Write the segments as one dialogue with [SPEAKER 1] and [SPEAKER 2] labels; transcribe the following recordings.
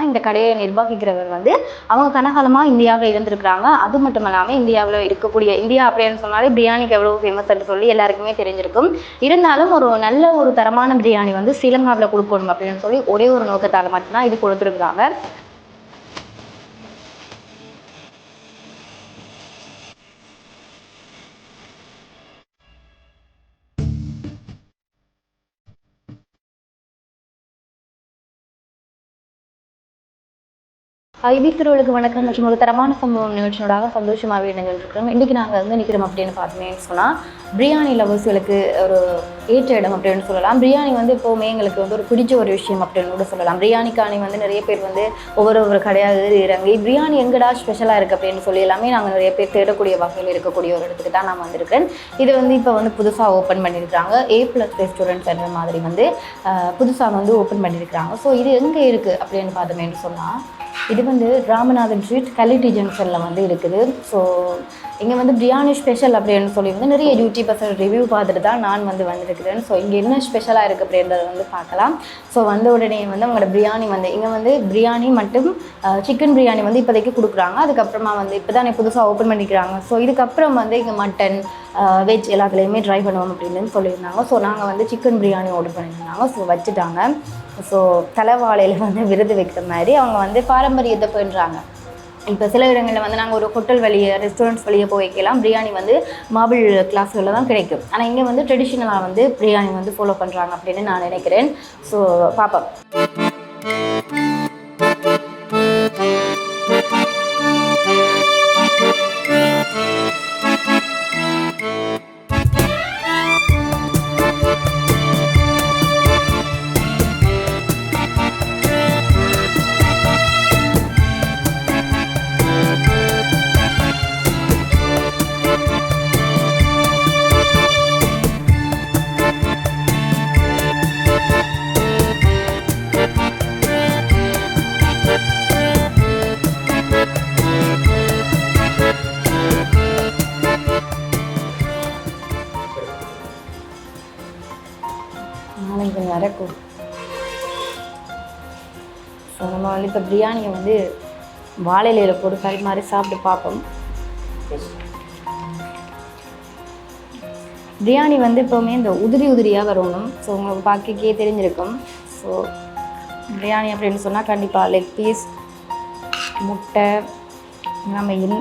[SPEAKER 1] இந்த கடையை நிர்வகிக்கிறவர் வந்து அவங்க கனகாலமாக இந்தியாவில் இருந்திருக்கிறாங்க. அது மட்டும் இல்லாமல் இந்தியாவில் இருக்கக்கூடிய இந்தியா அப்படின்னு சொன்னாலே பிரியாணிக்கு எவ்வளோ ஃபேமஸ்ன்னு சொல்லி எல்லாருக்குமே தெரிஞ்சிருக்கும். இருந்தாலும் ஒரு நல்ல ஒரு தரமான பிரியாணி வந்து ஸ்ரீலங்காவில் கொடுக்கணும் அப்படின்னு சொல்லி ஒரே ஒரு நோக்கத்தால் மட்டும்தான் இது கொடுத்துருக்குறாங்க. ஐபித்திரோளுக்கு வணக்கம் மற்றும் ஒரு தரமான சம்பவம் நிகழ்ச்சியோடாக சந்தோஷமாகவே இணைஞ்சிருக்கிறோம். இன்றைக்கி நாங்கள் வந்து நிற்கிறோம் அப்படின்னு பார்த்தீங்கன்னு சொன்னால் பிரியாணி லவர்ஸ்களுக்கு ஒரு ஏற்ற இடம் அப்படின்னு சொல்லலாம். பிரியாணி வந்து எப்போவுமே எங்களுக்கு வந்து ஒரு பிடிச்ச ஒரு விஷயம் அப்படின்னு கூட சொல்லலாம். பிரியாணிக்காணி வந்து நிறைய பேர் வந்து ஒவ்வொரு கடையாக இறங்கி பிரியாணி எங்கடா ஸ்பெஷலாக இருக்குது அப்படின்னு சொல்லி எல்லாமே நாங்கள் நிறைய பேர் தேடக்கூடிய வகையில் இருக்கக்கூடிய ஒரு இடத்துக்கு தான் நான் வந்திருக்கேன். இது வந்து இப்போ வந்து புதுசாக ஓப்பன் பண்ணியிருக்கிறாங்க. A+ ரெஸ்டாரண்ட் என்ற மாதிரி வந்து புதுசாக வந்து ஓப்பன் பண்ணியிருக்கிறாங்க. ஸோ இது எங்கே இருக்குது அப்படின்னு பார்த்தோமேன்னு சொன்னால் இது வந்து ராமநாதன் ஸ்ட்ரீட் கலிட்டி ஜங்ஷனில் வந்து இருக்குது. ஸோ இங்கே வந்து பிரியாணி ஸ்பெஷல் அப்படின்னு சொல்லி வந்து நிறைய யூடியூபர்ஸ் ரிவ்யூ பார்த்துட்டு தான் நான் வந்து வந்திருக்கிறேன். ஸோ இங்கே என்ன ஸ்பெஷலாக இருக்குது அப்படின்றத வந்து பார்க்கலாம். ஸோ வந்த உடனே வந்து அவங்களோட பிரியாணி வந்து இங்கே வந்து பிரியாணி மட்டும் சிக்கன் பிரியாணி வந்து இப்போதைக்கு கொடுக்குறாங்க. அதுக்கப்புறமா வந்து இப்போ தான் புதுசாக ஓப்பன் பண்ணிக்கிறாங்க. ஸோ இதுக்கப்புறம் வந்து இங்கே மட்டன் வெஜ் எல்லாத்துலேயுமே ட்ரை பண்ணுவோம் அப்படின்னு சொல்லியிருந்தாங்க. ஸோ நாங்கள் வந்து சிக்கன் பிரியாணி ஆர்டர் பண்ணியிருந்தாங்க. ஸோ வச்சுட்டாங்க. ஸோ தலைவாழையில் வந்து விருது வைக்கிற மாதிரி அவங்க வந்து பாரம்பரியத்தை பண்ணுறாங்க. இப்போ சில இடங்களில் வந்து நாங்கள் ஒரு ஹோட்டல் வழியே ரெஸ்டாரண்ட்ஸ் வழியே போய் வைக்கலாம் பிரியாணி வந்து மாபிள் கிளாஸ்களில் தான் கிடைக்கும். ஆனால் இங்கே வந்து ட்ரெடிஷ்னலாக வந்து பிரியாணி வந்து ஃபாலோ பண்ணுறாங்க அப்படின்னு நான் நினைக்கிறேன். ஸோ பார்ப்போம். நடக்கும். ஸோ நம்ம வந்து இப்போ பிரியாணியை வந்து வாழையில போட்டு கறி மாதிரி சாப்பிட்டு பார்ப்போம். பிரியாணி வந்து எப்போவுமே இந்த உதிரியாக வரணும். ஸோ உங்களுக்கு பார்க்கவே தெரிஞ்சிருக்கும். ஸோ பிரியாணி அப்படின்னு சொன்னால் கண்டிப்பாக லெக் பீஸ் முட்டை நம்ம இல்லை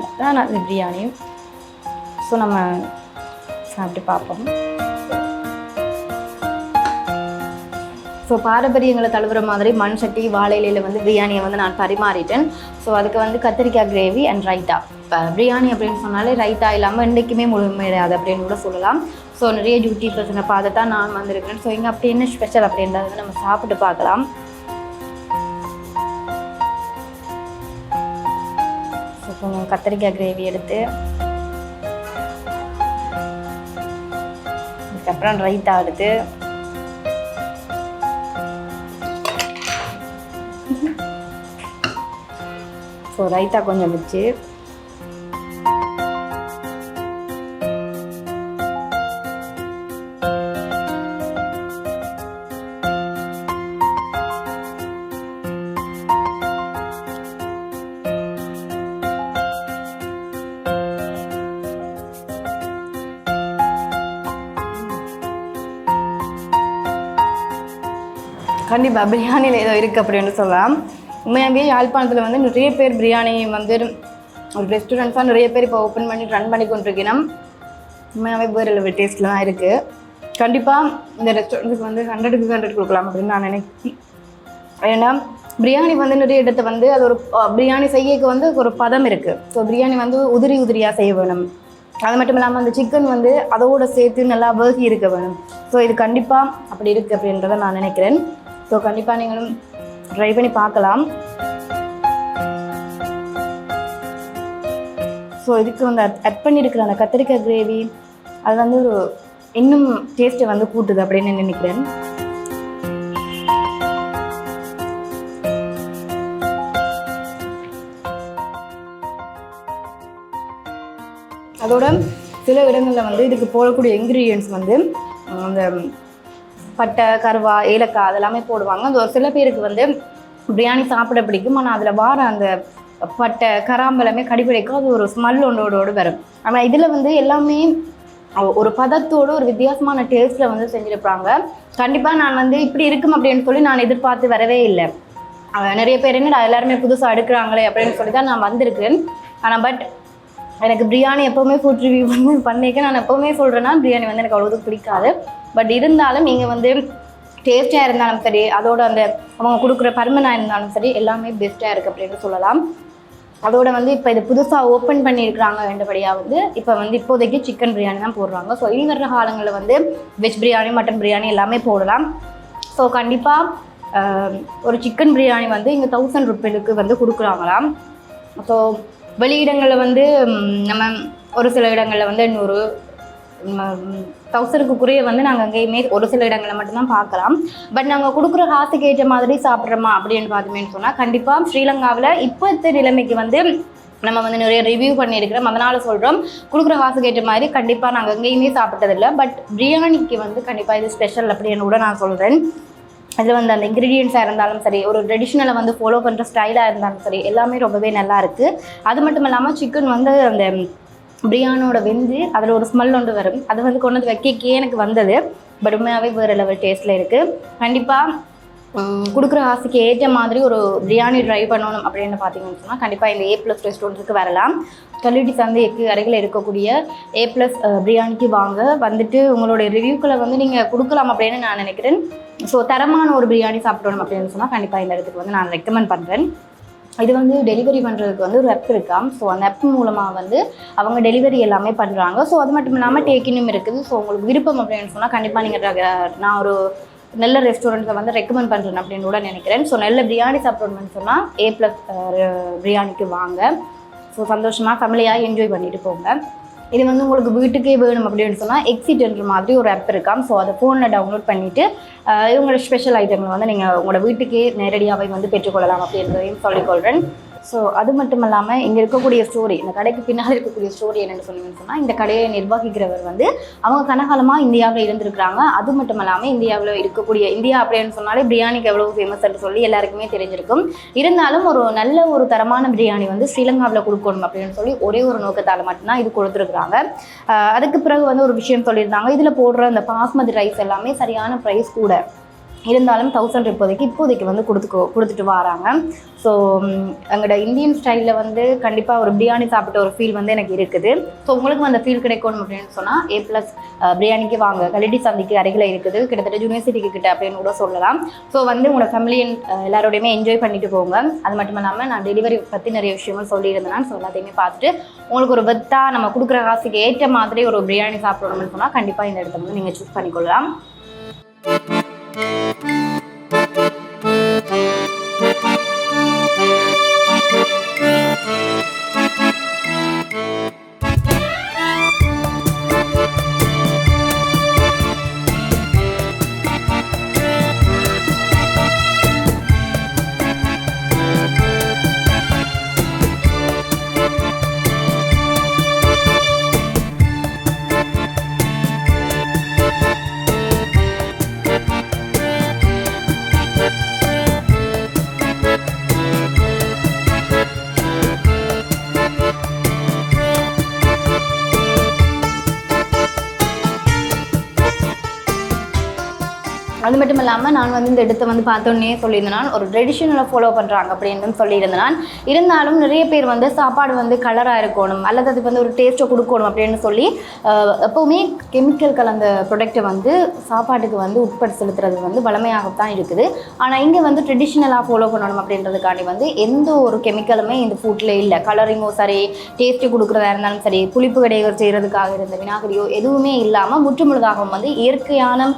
[SPEAKER 1] இந்த பிரியாணி. ஸோ நம்ம சாப்பிட்டு பார்ப்போம். ஸோ பாரம்பரியங்களை தழுவுற மாதிரி மண் சட்டி வாழையில வந்து பிரியாணியை வந்து நான் பரிமாறிட்டேன். ஸோ அதுக்கு வந்து கத்திரிக்காய் கிரேவி அண்ட் ரைத்தா. இப்போ பிரியாணி அப்படின்னு சொன்னாலே ரைத்தா இல்லாமல் இன்றைக்குமே முழுமையாது அப்படின்னு கூட சொல்லலாம். ஸோ நிறைய யூடியூபர்ஸை பார்த்து தான் நான் வந்திருக்கேன். ஸோ இங்கே அப்படி என்ன ஸ்பெஷல் அப்படின்றத நம்ம சாப்பிட்டு பார்க்கலாம். ஸோ கொஞ்சம் கத்திரிக்காய் கிரேவி எடுத்து அதுக்கப்புறம் ரைத்தா எடுத்து ஸோ ரைத்தா கொஞ்சம் வச்சு கண்டிப்பாக பிரியாணியில் ஏதோ இருக்குது அப்படின்னு சொல்லலாம். உண்மையாகவே யாழ்ப்பாணத்தில் வந்து நிறைய பேர் பிரியாணி வந்து ஒரு ரெஸ்டாரண்ட்ஸாக நிறைய பேர் இப்போ ஓப்பன் பண்ணி ரன் பண்ணி கொண்டிருக்கணும். உண்மையாகவே வேறு லெவல் டேஸ்ட்டில் தான் இருக்குது. கண்டிப்பாக இந்த ரெஸ்டாரண்ட்டுக்கு வந்து 100க்கு 100 கொடுக்கலாம் அப்படின்னு நான் நினைக்கிறேன். ஏன்னா பிரியாணி வந்து நிறைய இடத்த வந்து அது ஒரு பிரியாணி செய்யக்கு வந்து ஒரு பதம் இருக்குது. ஸோ பிரியாணி வந்து உதிரியாக செய்ய வேணும். அது மட்டும் இல்லாமல் அந்த சிக்கன் வந்து அதோடு சேர்த்து நல்லா வேகி இருக்க வேணும். ஸோ இது கண்டிப்பாக அப்படி இருக்குது அப்படின்றத நான் நினைக்கிறேன். ஸோ கண்டிப்பாக நீங்களும் ட்ரை பண்ணி பார்க்கலாம். ஸோ இதுக்கு வந்து அட் பண்ணியிருக்கிற அந்த கத்திரிக்காய் கிரேவி அது வந்து ஒரு இன்னும் டேஸ்ட்டை வந்து கூட்டுது அப்படின்னு நினைக்கிறேன். அதோட சில இடங்களில் வந்து இதுக்கு போடக்கூடிய இன்க்ரீடியன்ட்ஸ் வந்து அந்த பட்டை கருவா ஏலக்காய் அதெல்லாமே போடுவாங்க. அது ஒரு சில பேருக்கு வந்து பிரியாணி சாப்பிட பிடிக்கும். ஆனால் அதில் வார அந்த பட்டை கராம்பலமே கடிபிடிக்கும், அது ஒரு ஸ்மெல் ஒன்றோடு வரும். ஆனால் இதில் வந்து எல்லாமே ஒரு பதத்தோடு ஒரு வித்தியாசமான டேஸ்ட்டில் வந்து செஞ்சுருப்பாங்க. கண்டிப்பாக நான் வந்து இப்படி இருக்கும் அப்படின்னு சொல்லி நான் எதிர்பார்த்து வரவே இல்லை. நிறைய பேர் என்ன எல்லாருமே புதுசாக எடுக்கிறாங்களே அப்படின்னு சொல்லி தான் நான் வந்திருக்கேன். ஆனால் பட் எனக்கு பிரியாணி எப்போவுமே ஃபுட் ரிவ்யூ வந்து பண்ணியிருக்கேன். நான் எப்போவுமே சொல்கிறேன்னா பிரியாணி வந்து எனக்கு அவ்வளோது பிடிக்காது. பட் இருந்தாலும் நீங்கள் வந்து டேஸ்ட்டாக இருந்தாலும் சரி, அதோட அந்த அவங்க கொடுக்குற பருமனாக இருந்தாலும் சரி, எல்லாமே பெஸ்ட்டாக இருக்குது அப்படின்னு சொல்லலாம். அதோட வந்து இப்போ இது புதுசாக ஓப்பன் பண்ணியிருக்கிறாங்க வேண்டபடியாக வந்து இப்போ வந்து இப்போதைக்கு சிக்கன் பிரியாணி தான் போடுறாங்க. ஸோ இனி வர்ற காலங்களில் வந்து வெஜ் பிரியாணி, மட்டன் பிரியாணி எல்லாமே போடலாம். ஸோ கண்டிப்பாக ஒரு சிக்கன் பிரியாணி வந்து இங்கே 1000 ரூபாய்க்கு வந்து கொடுக்குறாங்களாம். ஸோ வெளியிடங்களில் வந்து நம்ம ஒரு சில இடங்களில் வந்து 1000க்குரிய வந்து நாங்கள் அங்கேயுமே ஒரு சில இடங்களில் மட்டும்தான் பார்க்கலாம். பட் நாங்கள் கொடுக்குற காசுக்கு ஏற்ற மாதிரி சாப்பிட்றோமா அப்படின்னு பார்த்தோமேன்னு சொன்னால் கண்டிப்பாக ஸ்ரீலங்காவில் இப்போத்த நிலைமைக்கு வந்து நம்ம வந்து நிறைய ரிவ்யூ பண்ணியிருக்கிறோம். அதனால் சொல்கிறோம், கொடுக்குற காசுக்கு ஏற்ற மாதிரி கண்டிப்பாக நாங்கள் எங்கேயுமே சாப்பிட்டதில்லை. பட் பிரியாணிக்கு வந்து கண்டிப்பாக இது ஸ்பெஷல் அப்படின்னு கூட நான் சொல்கிறேன். அதில் வந்து அந்த இன்க்ரீடியன்ஸாக இருந்தாலும் சரி, ஒரு ட்ரெடிஷ்னலை வந்து ஃபாலோ பண்ணுற ஸ்டைலாக இருந்தாலும் சரி, எல்லாமே ரொம்பவே நல்லா இருக்குது. அது மட்டும் இல்லாமல் சிக்கன் வந்து அந்த பிரியாணியோட வெந்து அதில் ஒரு ஸ்மெல் ஒன்று வரும். அது வந்து கொண்டு வந்து வைக்கே எனக்கு வந்தது. பட் உண்மையாகவே வேறு லெவல் டேஸ்ட்டில் இருக்குது. கண்டிப்பாக கொடுக்குற காசுக்கு ஏற்ற மாதிரி ஒரு பிரியாணி ட்ரை பண்ணணும் அப்படின்னு பார்த்தீங்கன்னு சொன்னால் கண்டிப்பாக இந்த A+ ரெஸ்டாரண்ட்டுக்கு வரலாம். கல்லுடி சந்தைக்கு அருகில் இருக்கக்கூடிய A+ பிரியாணிக்கு வாங்க. வந்துட்டு உங்களுடைய ரிவ்யூக்களை வந்து நீங்கள் கொடுக்கலாம் அப்படின்னு நான் நினைக்கிறேன். ஸோ தரமான ஒரு பிரியாணி சாப்பிடணும் அப்படின்னு சொன்னால் கண்டிப்பாக இந்த இடத்துக்கு வந்து நான் ரெக்கமெண்ட் பண்ணுறேன். இது வந்து டெலிவரி பண்ணுறதுக்கு வந்து ஒரு ஆப் இருக்காம். ஸோ அந்த ஆப் மூலமாக வந்து அவங்க டெலிவரி எல்லாமே பண்ணுறாங்க. ஸோ அது மட்டும் இல்லாமல் டேக்கினும் இருக்குது. ஸோ உங்களுக்கு விருப்பம் அப்படின்னு சொன்னால் கண்டிப்பாக நீங்கள் நான் ஒரு நல்ல ரெஸ்டாரண்ட்டை வந்து ரெக்கமெண்ட் பண்ணுறேன் அப்படின்னு கூட நினைக்கிறேன். ஸோ நல்ல பிரியாணி சாப்பிடணும்னு சொன்னால் A+ பிரியாணிக்கு வாங்க. ஸோ சந்தோஷமாக ஃபேமிலியாக என்ஜாய் பண்ணிட்டு போங்க. இது வந்து உங்களுக்கு வீட்டுக்கே வேணும் அப்படின்னு சொன்னால் எக்ஸிட்ன்ற மாதிரி ஒரு ஆப் இருக்காம். ஸோ அதை ஃபோனில் டவுன்லோட் பண்ணிவிட்டு இவங்களோட ஸ்பெஷல் ஐட்டங்களை வந்து நீங்கள் உங்களோட வீட்டுக்கே நேரடியாகவே வந்து பெற்றுக்கொள்ளலாம் அப்படின்றதையும் சொல்லிக்கொள்கிறேன். ஸோ அது மட்டும் இல்லாமல் இங்கே இருக்கக்கூடிய ஸ்டோரி, இந்த கடைக்கு பின்னால் இருக்கக்கூடிய ஸ்டோரி என்னென்னு சொன்னீங்கன்னு சொன்னால், இந்த கடையை நிர்வகிக்கிறவர் வந்து அவங்க கனகாலமாக இந்தியாவில் இருந்திருக்கிறாங்க. அது மட்டும் இல்லாமல் இந்தியாவில் இருக்கக்கூடிய இந்தியா அப்படின்னு சொன்னாலே பிரியாணிக்கு எவ்வளோ ஃபேமஸ்ன்னு சொல்லி எல்லாருக்குமே தெரிஞ்சிருக்கும். இருந்தாலும் ஒரு நல்ல ஒரு தரமான பிரியாணி வந்து ஸ்ரீலங்காவில் கொடுக்கணும் அப்படின்னு சொல்லி ஒரே ஒரு நோக்கத்தால் மட்டும்தான் இது கொடுத்துருக்குறாங்க. அதுக்கு பிறகு வந்து ஒரு விஷயம் சொல்லியிருந்தாங்க, இதில் போடுற அந்த பாஸ்மதி ரைஸ் எல்லாமே சரியான ப்ரைஸ் கூட இருந்தாலும் 1000 இப்போதைக்கு வந்து கொடுத்துட்டு வராங்க. ஸோ எங்களோட இந்தியன் ஸ்டைலில் வந்து கண்டிப்பாக ஒரு பிரியாணி சாப்பிட்ட ஒரு ஃபீல் வந்து எனக்கு இருக்குது. ஸோ உங்களுக்கு அந்த ஃபீல் கிடைக்கணும் அப்படின்னு சொன்னால் A+ பிரியாணிக்கு வாங்க. கல்லுடி சந்தைக்கு அருகில் இருக்குது, கிட்டத்தட்ட யூனிவர்சிட்டிக்கு கிட்ட அப்படின்னு கூட சொல்லலாம். ஸோ வந்து உங்களோட ஃபேமிலி எல்லாரோடையுமே என்ஜாய் பண்ணிட்டு போங்க. அது மட்டும் இல்லாமல் நான் டெலிவரி பற்றி நிறைய விஷயங்கள் சொல்லியிருந்தேன். ஸோ எல்லாத்தையுமே பார்த்துட்டு உங்களுக்கு ஒரு வெத்தா நம்ம கொடுக்குற காசுக்கு ஏற்ற மாதிரி ஒரு பிரியாணி சாப்பிடணும்னு சொன்னால் கண்டிப்பாக இந்த இடத்த வந்து நீங்கள் சூஸ் பண்ணிக்கொள்ளலாம். அது மட்டும் இல்லாமல் நான் வந்து இந்த இடத்த வந்து பார்த்தோன்னே சொல்லியிருந்தேன், ஒரு ட்ரெடிஷனலை ஃபாலோ பண்ணுறாங்க அப்படின்னு சொல்லியிருந்தேன். இருந்தாலும் நிறைய பேர் வந்து சாப்பாடு வந்து கலராக இருக்கணும் அல்லது அதுக்கு வந்து ஒரு டேஸ்ட்டை கொடுக்கணும் அப்படின்னு சொல்லி எப்போவுமே கெமிக்கல் கலந்த ப்ராடக்ட்டை வந்து சாப்பாட்டுக்கு வந்து உட்பட்டு செலுத்துறது வந்து வளமையாகத்தான் இருக்குது. ஆனால் இங்கே வந்து ட்ரெடிஷ்னலாக ஃபாலோ பண்ணணும் அப்படின்றதுக்காண்டி வந்து எந்த ஒரு கெமிக்கலுமே இந்த ஃபுட்டில் இல்லை. கலரிங்கோ சரி, டேஸ்ட்டு கொடுக்குறதா இருந்தாலும் சரி, புளிப்பு கடைகள் செய்கிறதுக்காக இருந்த வினாகரியோ எதுவுமே இல்லாமல் முற்றுமுழுதாகவும் வந்து இயற்கையான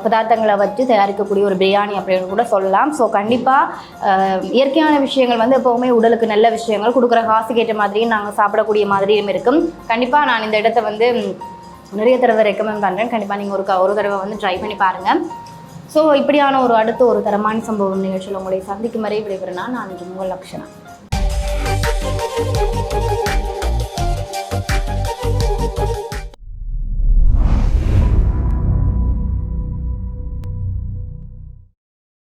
[SPEAKER 1] பதார்த்தங்களை வச்சு தயாரிக்கக்கூடிய ஒரு பிரியாணி அப்படின்னு கூட சொல்லலாம். ஸோ கண்டிப்பாக இயற்கையான விஷயங்கள் வந்து எப்போவுமே உடலுக்கு நல்ல விஷயங்கள், கொடுக்குற காசுக்கு ஏற்ற மாதிரியும் நாங்கள் சாப்பிடக்கூடிய மாதிரியும் இருக்கும். கண்டிப்பாக நான் இந்த இடத்த வந்து நிறைய தடவை ரெக்கமெண்ட் பண்ணுறேன். கண்டிப்பாக நீங்கள் ஒரு தடவை வந்து ட்ரை பண்ணி பாருங்கள். ஸோ இப்படியான ஒரு அடுத்த ஒரு தரமான சம்பவம் நிகழ்ச்சியில் உங்களை சந்திக்கும் வரை விடைபெறுனா நான் உங்கள் லக்ஷனா.